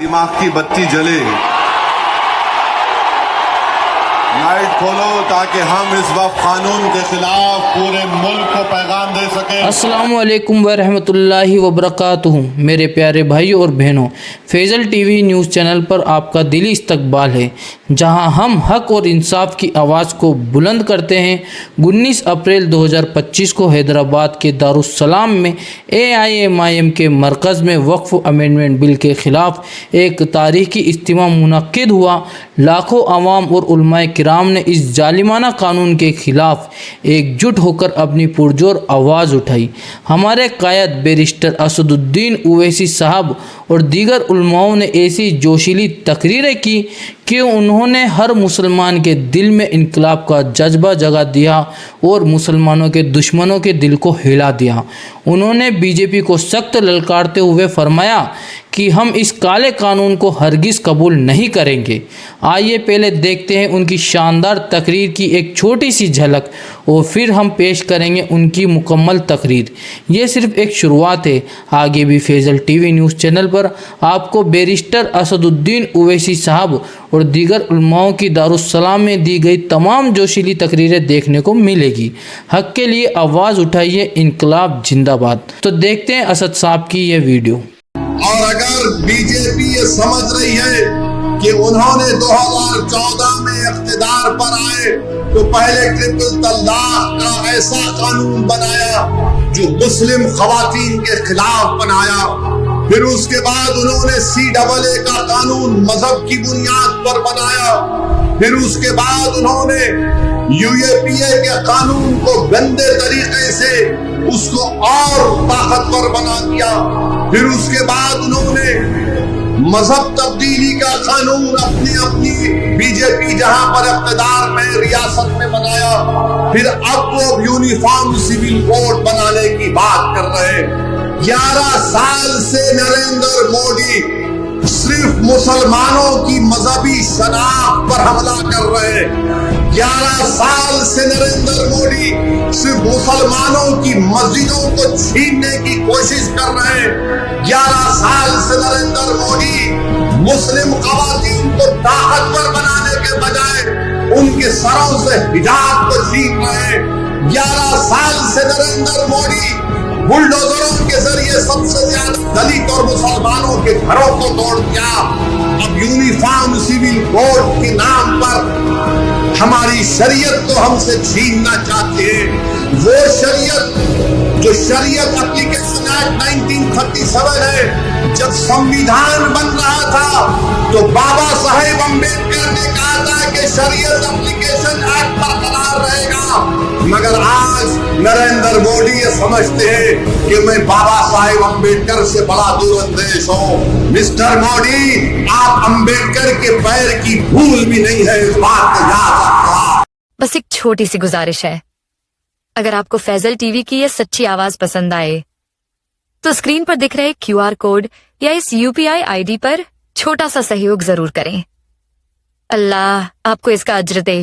दिमाग की बत्ती जले, लाइट खोलो ताकि हम इस वक्त कानून के खिलाफ पूरे मुल्क को पैगाम दे सकें। अस्सलामु अलैकुम व रहमतुल्लाहि व बरकातुहू। मेरे प्यारे भाइयों और बहनों, फैज़ल टीवी न्यूज़ चैनल पर आपका दिली इस्तकबाल है, जहां हम हक और इंसाफ की आवाज़ को बुलंद करते हैं। 19 अप्रैल 2025 को हैदराबाद के दारुस्सलाम में AIMIM के मरकज़ में वक्फ अमेंडमेंट बिल के ख़िलाफ़ एक तारीख़ी इज्तिमा मुनक्किद हुआ। लाखों अवाम और उलमाए किराम ने इस जालिमाना कानून के ख़िलाफ़ एकजुट होकर अपनी पुरजोर आवाज़ उठाई। हमारे कायद बैरिस्टर असदुद्दीन ओवैसी साहब और दीगर उलमाओं ने ऐसी जोशीली तकरीरें की कि उन्होंने हर मुसलमान के दिल में इनकलाब का जज्बा जगा दिया और मुसलमानों के दुश्मनों के दिल को हिला दिया। उन्होंने बीजेपी को सख्त ललकारते हुए फरमाया कि हम इस काले कानून को हरगिज़ कबूल नहीं करेंगे। आइए पहले देखते हैं उनकी शानदार तकरीर की एक छोटी सी झलक और फिर हम पेश करेंगे उनकी मुकम्मल तकरीर। ये सिर्फ एक शुरुआत है, आगे भी फैज़ल टीवी न्यूज़ चैनल पर आपको बैरिस्टर असदुद्दीन ओवैसी साहब और दीगर उलमाओं की दारुस्सलाम में दी गई तमाम जोशीली तकरीरें देखने को मिलेगी। हक के लिए आवाज़ उठाइए, इनकलाब जिंदाबाद। तो देखते हैं असद साहब की ये वीडियो। और अगर बीजेपी ये समझ रही है कि उन्होंने 2014 में इख्तिदार पर आए तो पहले ट्रिपल तलाक का ऐसा कानून बनाया जो मुस्लिम खवातीन के खिलाफ बनाया, फिर उसके बाद उन्होंने CAA का कानून मजहब की बुनियाद पर बनाया, फिर उसके बाद उन्होंने UAPA के कानून को गंदे तरीके से उसको और ताकतवर बना दिया, फिर उसके बाद उन्होंने मजहब तब्दीली का कानून अपनी बीजेपी जहां पर इख्तिदार में रियासत में बनाया, फिर अब वो यूनिफॉर्म सिविल कोड बनाने की बात कर रहे हैं। 11 साल से नरेंद्र मोदी सिर्फ मुसलमानों की मजहबी शनाख्त पर हमला कर रहे हैं। 11 साल से नरेंद्र मोदी सिर्फ मुसलमानों की मस्जिदों को छीनने की कोशिश कर रहे हैं। 11 साल से नरेंद्र मोदी मुस्लिम खवातीन को ताकतवर बनाने के बजाय उनके सरों से हिजाब को छीन रहे हैं। 11 साल से नरेंद्र मोदी बुलडोजरों के जरिए सबसे ज्यादा दलित और मुसलमानों के घरों को तोड़ दिया। अब यूनिफॉर्म सिविल कोड के नाम पर हमारी शरीयत को हमसे छीनना चाहते हैं। वो शरीयत जो शरीयत एप्लीकेशन एक्ट 1937 है, जब संविधान बन रहा था तो बाबा साहेब अम्बेडकर ने कहा था कि शरीयत एप्लीकेशन एक्ट बरकरार रहेगा, मगर आज नरेंद्र मोदी ये समझते हैं कि मैं बाबा साहेब अम्बेडकर से बड़ा दूरंदेश हूँ। मिस्टर मोदी, आप अम्बेडकर के पैर की धूल भी नहीं है, इस बात को याद रखना। बस एक छोटी सी गुजारिश है, अगर आपको फैजल टीवी की ये सच्ची आवाज पसंद आए तो स्क्रीन पर दिख रहे QR कोड या इस UPI ID पर छोटा सा सहयोग जरूर करें। अल्लाह आपको इसका अज्र दे।